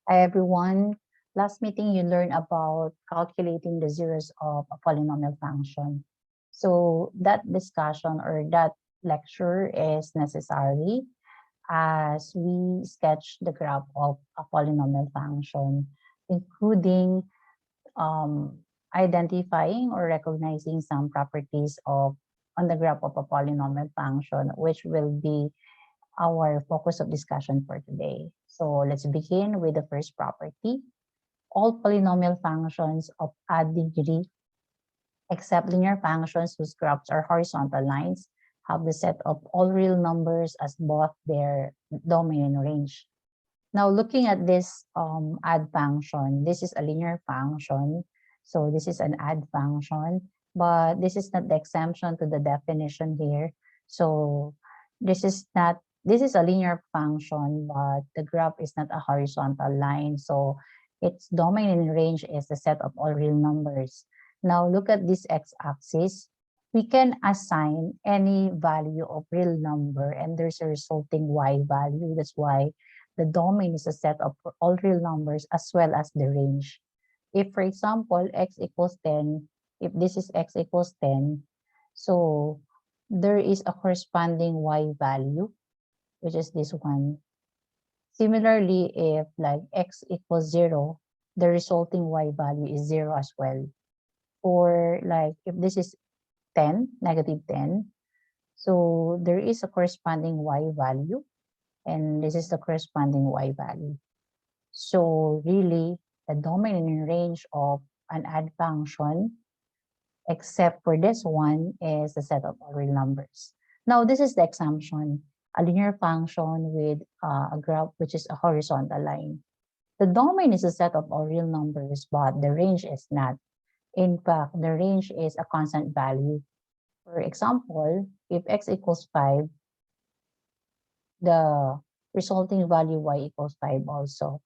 Hi everyone. Last meeting you learned about calculating the zeros of a polynomial function. So that discussion or that lecture is necessary as we sketch the graph of a polynomial function, including identifying or recognizing some properties of on the graph of a polynomial function, which will be our focus of discussion for today. So let's begin with the first property. All polynomial functions of odd degree, except linear functions whose graphs are horizontal lines, have the set of all real numbers as both their domain and range. Now, looking at this add function, this is a linear function. So this is an add function, but this is not the exemption to the definition here. So this is a linear function, but the graph is not a horizontal line. So its domain and range is the set of all real numbers. Now look at this x-axis. We can assign any value of real number and there's a resulting y value. That's why the domain is a set of all real numbers as well as the range. If, for example, x equals 10, if this is x equals 10, so there is a corresponding y value, which is this one. Similarly, if like x equals 0, the resulting y value is 0 as well. Or like if this is 10, negative 10, so there is a corresponding y value, and this is the corresponding y value. So really, the domain and range of an add function, except for this one, is the set of all real numbers. Now, this is the exemption, a linear function with a graph which is a horizontal line. The domain is a set of all real numbers, but the range is not. In fact, the range is a constant value. For example, if x equals 5, the resulting value y equals 5 also.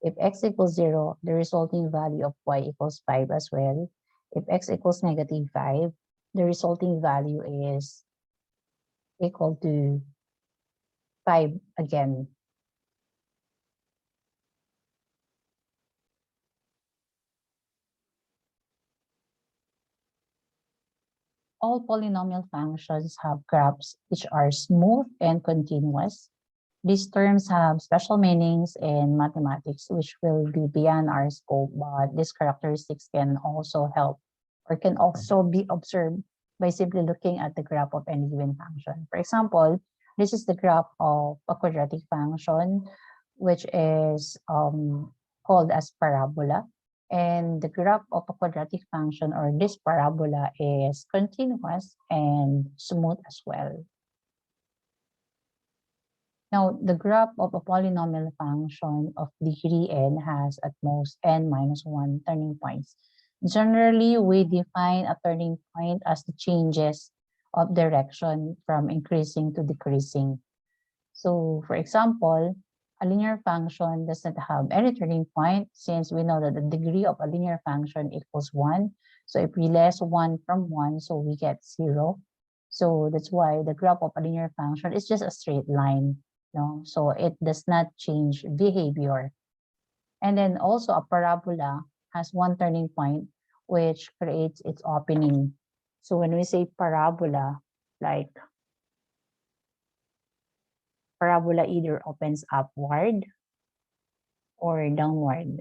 If x equals 0, the resulting value of y equals 5 as well. If x equals negative 5, the resulting value is equal to 5 again. All polynomial functions have graphs which are smooth and continuous. These terms have special meanings in mathematics, which will be beyond our scope, but these characteristics can also help or can also be observed by simply looking at the graph of any given function. For example, this is the graph of a quadratic function, which is called as parabola. And the graph of a quadratic function or this parabola is continuous and smooth as well. Now, the graph of a polynomial function of degree n has at most n minus 1 turning points. Generally, we define a turning point as the changes of direction from increasing to decreasing. So, for example, a linear function does not have any turning point since we know that the degree of a linear function equals 1. So, if we less 1 from 1, so we get 0. So, that's why the graph of a linear function is just a straight line. No? So it does not change behavior. And then also a parabola has one turning point which creates its opening. So when we say parabola, like parabola either opens upward or downward.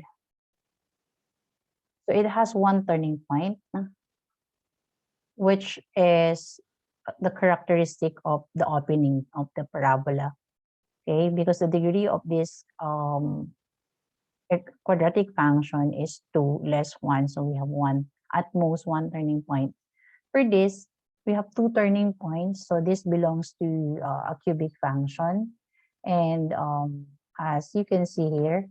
So it has one turning point, which is the characteristic of the opening of the parabola. Okay, because the degree of this quadratic function is 2 less 1, so we have one, at most one turning point. For this, we have two turning points, so this belongs to a cubic function. And as you can see here,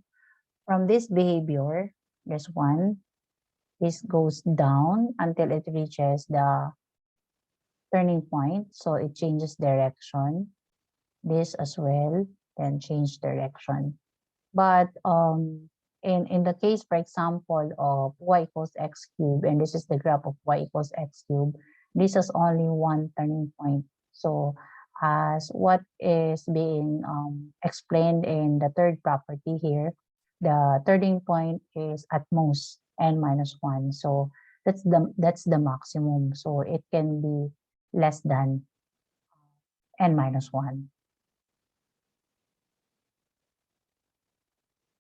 from this behavior, there's one, this goes down until it reaches the turning point, so it changes direction. This as well, then change direction. But in the case, for example, of y equals x cubed, and this is the graph of y equals x cubed, this is only one turning point. So as what is being explained in the third property here, the turning point is at most n minus 1. So that's the maximum. So it can be less than n minus 1.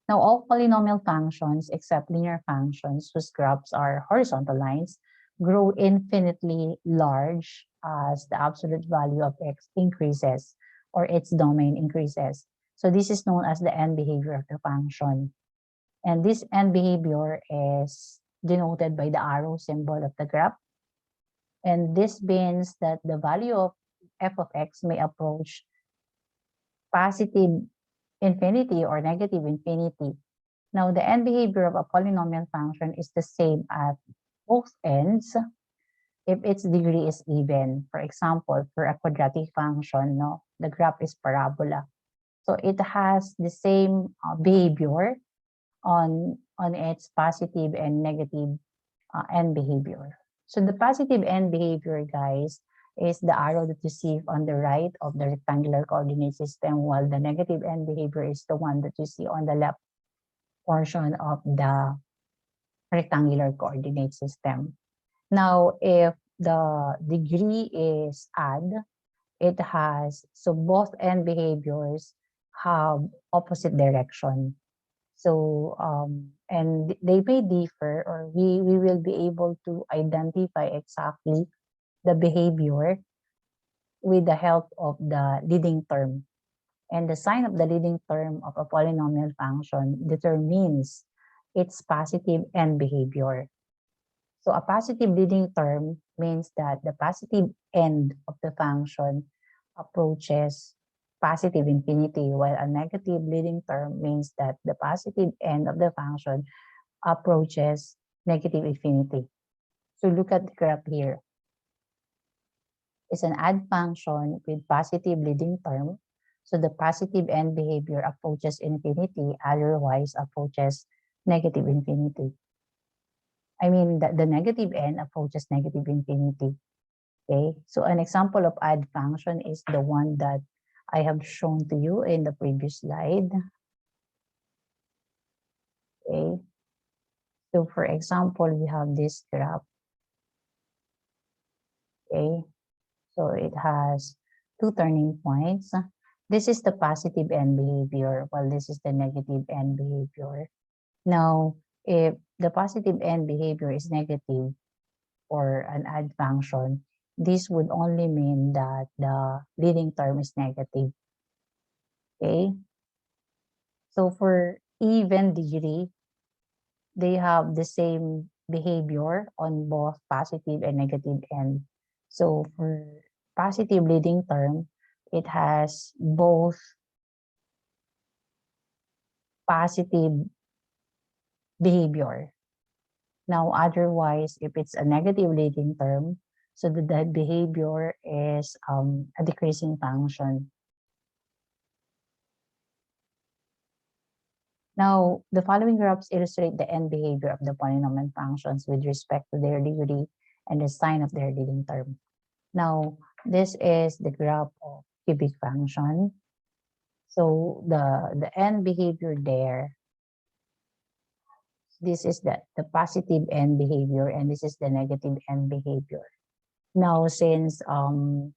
Now, all polynomial functions except linear functions whose graphs are horizontal lines grow infinitely large as the absolute value of x increases or its domain increases. So this is known as the end behavior of the function. And this end behavior is denoted by the arrow symbol of the graph. And this means that the value of f of x may approach positive infinity or negative infinity. Now, the end behavior of a polynomial function is the same at both ends if its degree is even. For example, for a quadratic function, no, the graph is parabola. So it has the same behavior on its positive and negative end behavior. So the positive end behavior, guys, is the arrow that you see on the right of the rectangular coordinate system, while the negative end behavior is the one that you see on the left portion of the rectangular coordinate system. Now, if the degree is odd, it has, so both end behaviors have opposite direction. So, and they may differ, or we will be able to identify exactly the behavior with the help of the leading term. And the sign of the leading term of a polynomial function determines its positive end behavior. So a positive leading term means that the positive end of the function approaches positive infinity, while a negative leading term means that the positive end of the function approaches negative infinity. So look at the graph here. It's an odd function with positive leading term. So the positive end behavior approaches infinity, otherwise approaches negative infinity. I mean, the negative end approaches negative infinity. Okay, so an example of odd function is the one that I have shown to you in the previous slide. Okay, so for example, we have this graph. Okay, so it has two turning points. This is the positive end behavior, while this is the negative end behavior. Now, if the positive end behavior is negative or an odd function, this would only mean that the leading term is negative. Okay, so for even degree, they have the same behavior on both positive and negative end. So for positive leading term, it has both positive behavior. Now, otherwise, if it's a negative leading term, so the behavior is a decreasing function. Now, the following graphs illustrate the end behavior of the polynomial functions with respect to their degree and the sign of their leading term. Now, this is the graph of cubic function. So the end behavior there, this is the positive end behavior, and this is the negative end behavior. Now, since the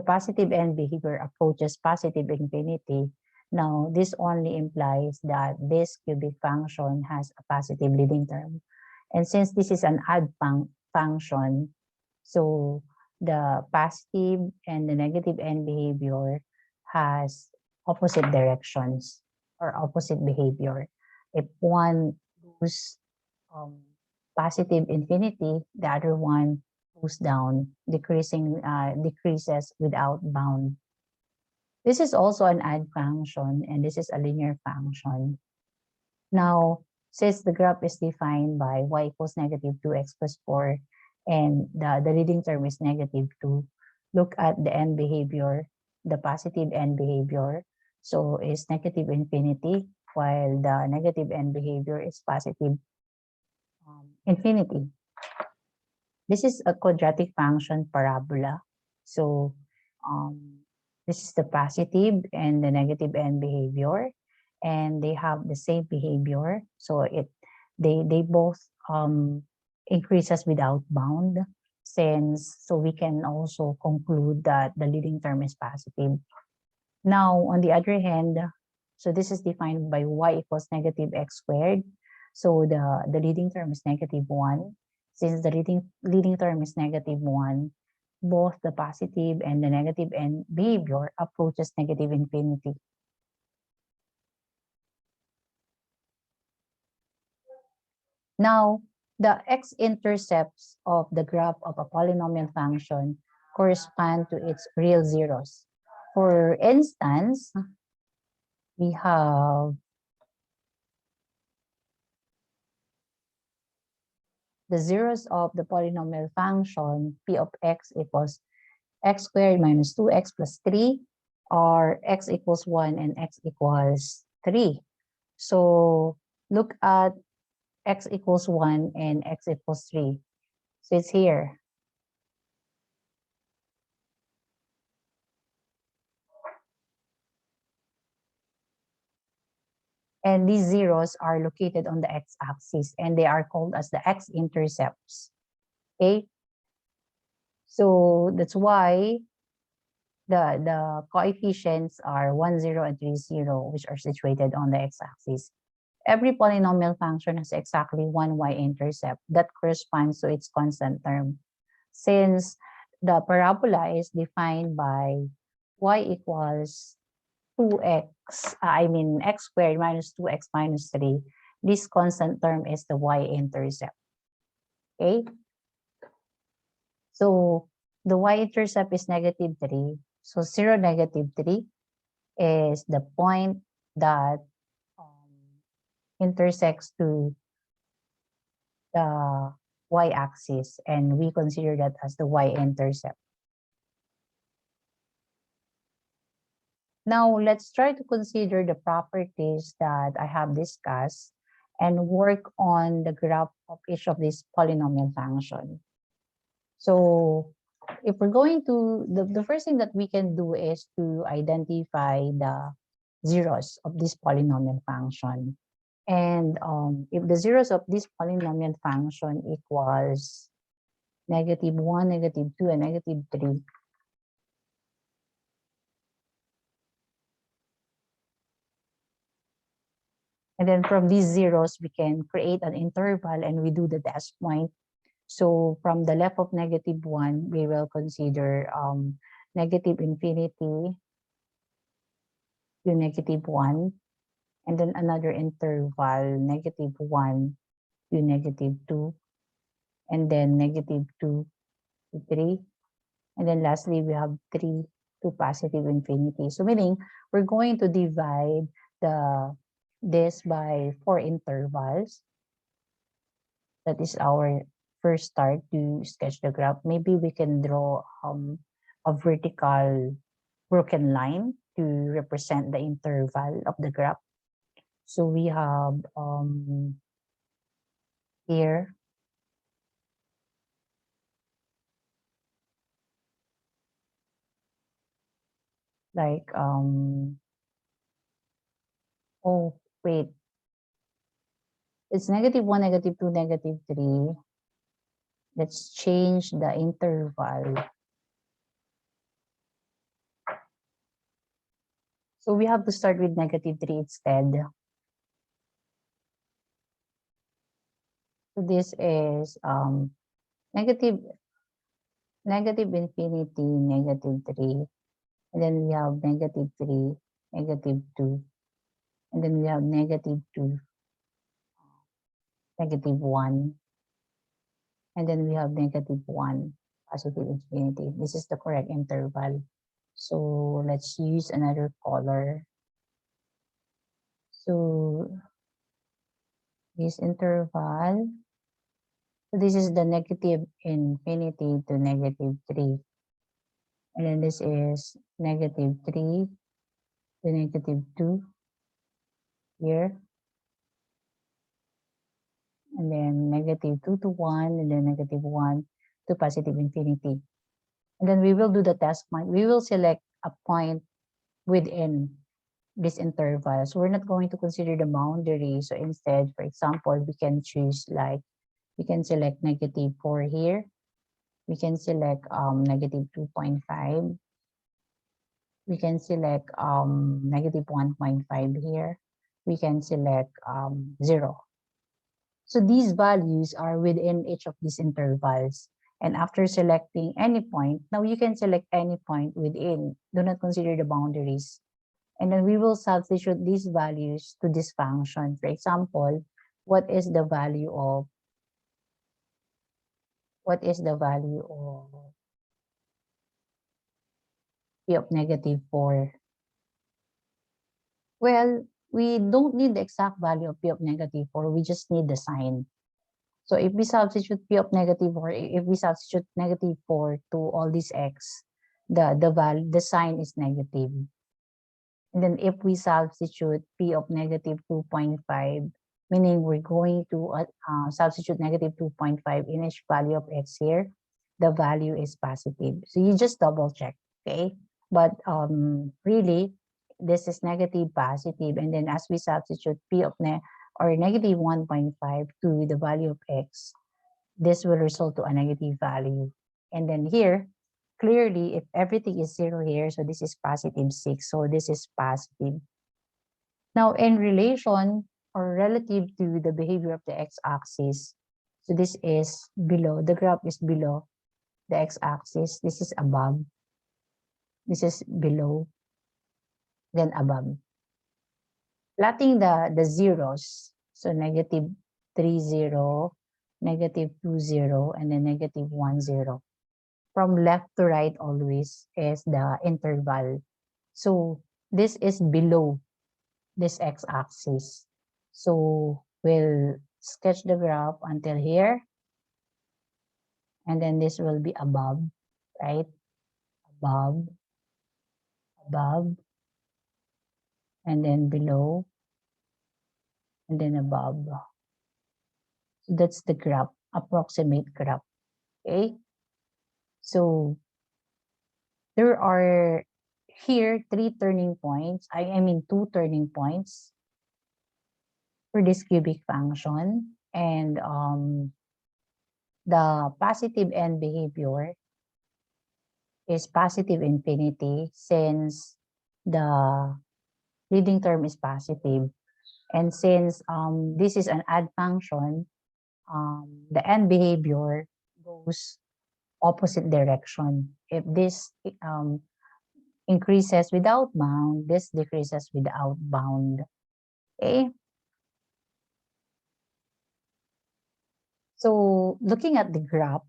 positive end behavior approaches positive infinity, now this only implies that this cubic function has a positive leading term. And since this is an odd function, so the positive and the negative end behavior has opposite directions or opposite behavior. If one goes positive infinity, the other one goes down, decreases without bound. This is also an odd function, and this is a linear function. Now, since the graph is defined by y equals negative 2x plus 4, and the leading term is negative 2, look at the end behavior, the positive end behavior. So is negative infinity, while the negative end behavior is positive infinity. This is a quadratic function parabola. So This is the positive and the negative end behavior, and they have the same behavior. So they both increases without bound, so we can also conclude that the leading term is positive. Now, on the other hand, so this is defined by y equals negative x squared. So the leading term is -1. Since the leading term is -1, both the positive and the negative end behavior approaches negative infinity. Now, the x-intercepts of the graph of a polynomial function correspond to its real zeros. For instance, we have the zeros of the polynomial function p of x equals x squared minus 2x plus 3, or x equals 1 and x equals 3. So look at x equals 1 and x equals 3. So it's here. And these zeros are located on the x-axis, and they are called as the x-intercepts. Okay? So that's why the coefficients are 1, 0, and 3, 0, which are situated on the x-axis. Every polynomial function has exactly one y-intercept that corresponds to its constant term. Since the parabola is defined by y equals 2x, x squared minus 2x minus 3, this constant term is the y-intercept. Okay? So the y-intercept is -3. So 0, -3 is the point that intersects to the y-axis, and we consider that as the y-intercept. Now, let's try to consider the properties that I have discussed and work on the graph of each of these polynomial functions. So if we're going to, the first thing that we can do is to identify the zeros of this polynomial function. And if the zeros of this polynomial function equals -1, -2, and -3, and then from these zeros, we can create an interval and we do the dash point. So from the left of -1, we will consider negative infinity to -1, and then another interval, -1 to -2, and then -2 to 3, and then lastly, we have 3 to positive infinity. So meaning, we're going to divide this by 4 intervals. That is our first start to sketch the graph. Maybe we can draw a vertical broken line to represent the interval of the graph. So we have here like oh wait, it's -1, -2, -3. Let's change the interval. So we have to start with -3 instead. So this is negative infinity, -3, and then we have -3, -2, and then we have -2, -1, and then we have -1, positive infinity. This is the correct interval. So let's use another color. So this interval, so this is the negative infinity to -3. And then this is -3 to -2 here. And then -2 to 1, and then -1 to positive infinity. And then we will do the test point. We will select a point within this interval. So we're not going to consider the boundary. So instead, for example, we can choose like, we can select -4 here. We can select -2.5. We can select -1.5 here. We can select 0. So these values are within each of these intervals. And after selecting any point, now you can select any point within. Do not consider the boundaries. And then we will substitute these values to this function. For example, what is the value of p of -4? Well, we don't need the exact value of p of -4. We just need the sign. So if we substitute p of -4, if we substitute -4 to all these x, the sign is negative. And then if we substitute p of -2.5, meaning we're going to substitute -2.5 in each value of x here, the value is positive. So you just double check, okay? But really, this is negative, positive, and then as we substitute p of -1.5 to the value of x, this will result to a negative value. And then here, clearly, if everything is 0 here, so this is +6, so this is positive. Now, in relation or relative to the behavior of the x-axis, so this is below, the graph is below the x-axis, this is above, this is below, then above. Plotting the zeros, so -3, 0, -2, 0, and then -1, 0. From left to right always is the interval. So this is below this x-axis. So we'll sketch the graph until here. And then this will be above, right? Above, above, and then below, and then above. So that's the graph, approximate graph, okay? So there are here two turning points for this cubic function, and the positive end behavior is positive infinity since the leading term is positive, and since this is an add function, the end behavior goes opposite direction. If this increases without bound, this decreases without bound. Okay. So looking at the graph,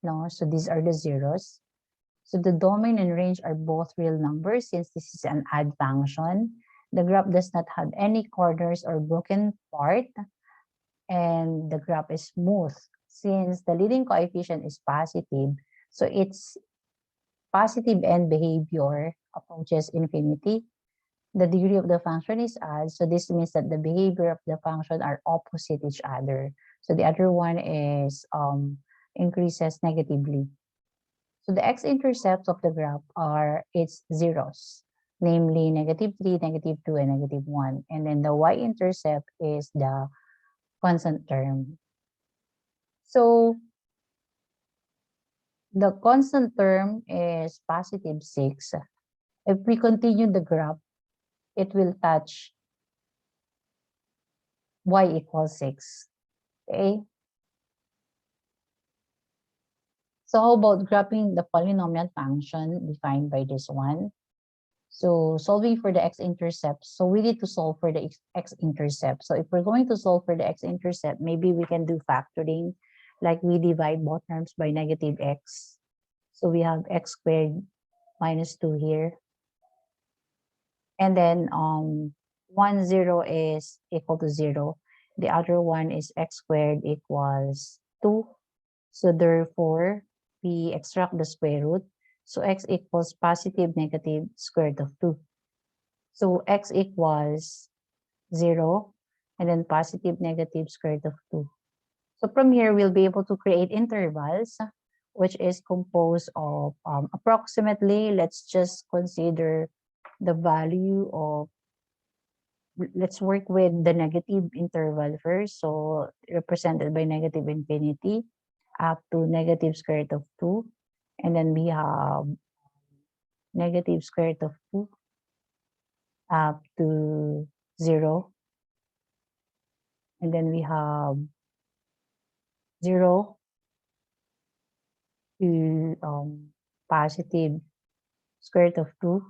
no, so these are the zeros. So the domain and range are both real numbers since this is an add function. The graph does not have any corners or broken part, and the graph is smooth since the leading coefficient is positive. So its positive end behavior approaches infinity. The degree of the function is odd, so this means that the behavior of the function are opposite each other. So the other one is increases negatively. So the x-intercepts of the graph are its zeros, namely -3, -2, and -1. And then the y-intercept is the constant term. So the constant term is +6. If we continue the graph, it will touch y equals 6. Okay. So how about graphing the polynomial function defined by this one? So solving for the x-intercept. So we need to solve for the x-intercept. So if we're going to solve for the x-intercept, maybe we can do factoring, like we divide both terms by -x. So we have x squared minus 2 here. And then 1, 0 is equal to 0. The other one is x squared equals 2. So therefore, we extract the square root. So x equals positive negative square root of 2. So x equals 0, and then positive negative square root of 2. So from here, we'll be able to create intervals which is composed of approximately, let's just consider the value of, let's work with the negative interval first. So represented by negative infinity up to negative square root of 2. And then we have negative square root of 2 up to 0. And then we have 0 to positive square root of 2.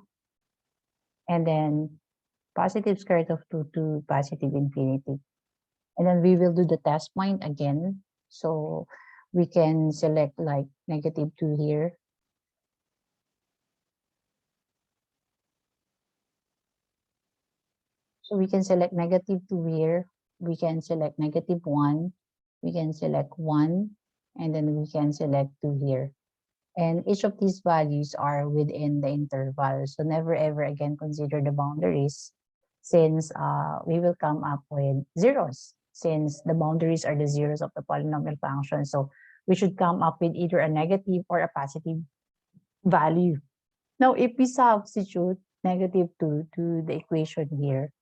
And then positive square root of 2 to positive infinity. And then we will do the test point again. So we can select like negative 2 here. So we can select negative 2 here. We can select negative 1. We can select 1. And then we can select 2 here. And each of these values are within the interval. So never ever again consider the boundaries, since we will come up with zeros, since the boundaries are the zeros of the polynomial function. So we should come up with either a negative or a positive value. Now, if we substitute negative 2 to the equation here,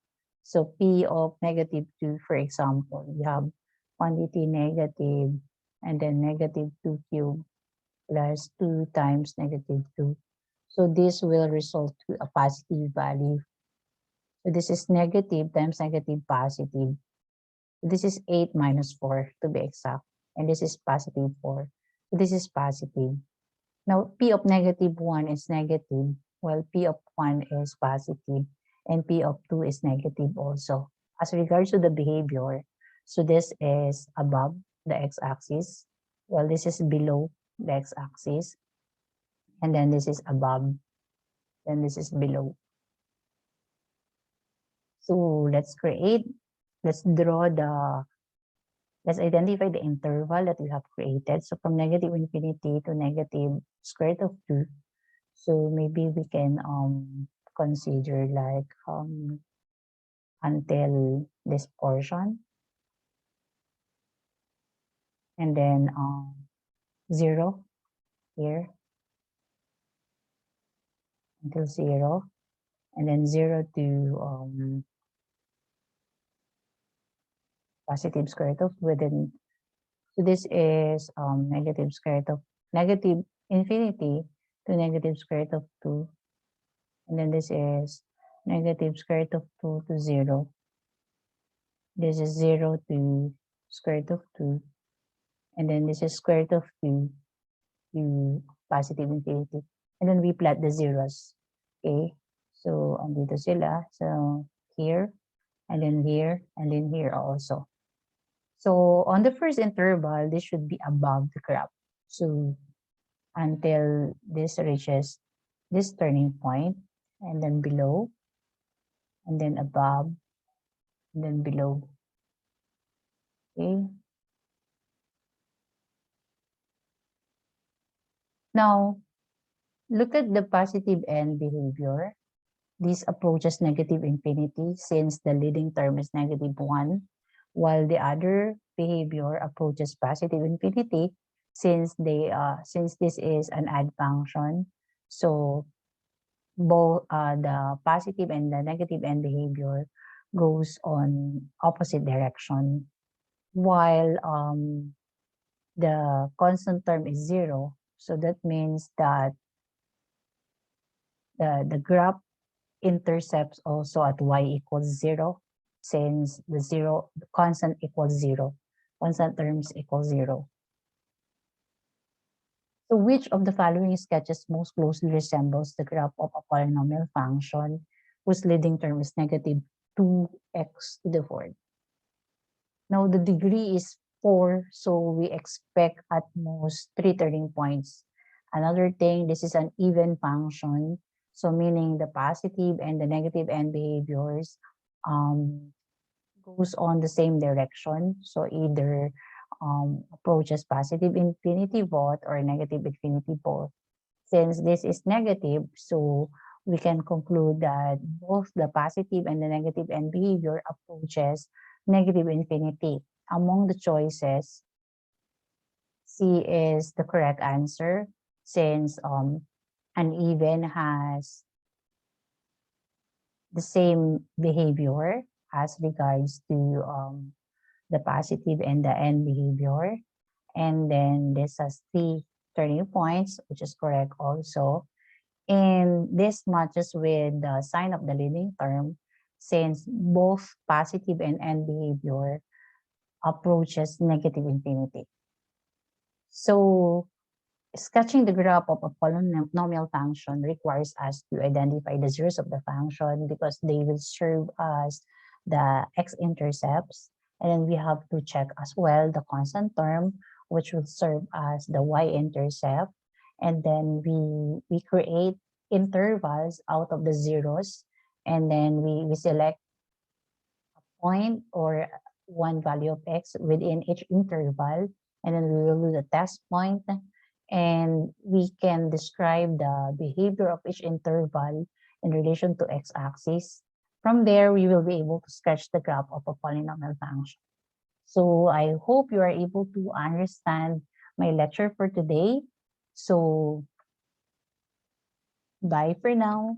so p of negative 2, for example, we have quantity negative and then negative 2 cubed plus 2 times negative 2. So this will result to a positive value. So this is negative times negative positive. This is 8 minus 4 to be exact. And this is positive 4. So this is positive. Now, p of negative 1 is negative, while p of 1 is positive, and p of 2 is negative also. As regards to the behavior, so this is above the x-axis, while this is below the x-axis, and then this is above, then this is below. So let's identify the interval that we have created. So from negative infinity to negative square root of 2. So maybe we can consider like until this portion. And then 0 here until 0. And then 0 to positive square root of within. So this is negative square root of negative infinity to negative square root of 2. And then this is negative square root of 2 to 0. This is 0 to square root of 2. And then this is square root of 2 to positive infinity. And then we plot the zeros. Okay. So andito sila. So here, and then here, and then here also. So on the first interval, this should be above the graph. So until this reaches this turning point, and then below, and then above, and then below. Okay. Now, look at the positive end behavior. This approaches negative infinity since the leading term is negative 1, while the other behavior approaches positive infinity since this is an add function. So both the positive and the negative end behavior goes on opposite direction, while the constant term is 0. So that means that the graph intercepts also at y equals 0, since the constant equals 0. Constant terms equal 0. So which of the following sketches most closely resembles the graph of a polynomial function whose leading term is negative 2x to the 4th? Now the degree is 4, so we expect at most 3 turning points. Another thing, this is an even function, so meaning the positive and the negative end behaviors goes on the same direction. So either approaches positive infinity both or negative infinity both. Since this is negative, so we can conclude that both the positive and the negative end behavior approaches negative infinity. Among the choices, C is the correct answer since uneven has the same behavior as regards to the positive and the end behavior. And then this has three turning points, which is correct also. And this matches with the sign of the leading term since both positive and end behavior approaches negative infinity. So sketching the graph of a polynomial function requires us to identify the zeros of the function because they will serve as the x-intercepts. And then we have to check as well the constant term, which will serve as the y-intercept. And then we create intervals out of the zeros. And then we select a point or one value of x within each interval. And then we will do the test point and we can describe the behavior of each interval in relation to x-axis. From there, we will be able to sketch the graph of a polynomial function. So I hope you are able to understand my lecture for today. So bye for now.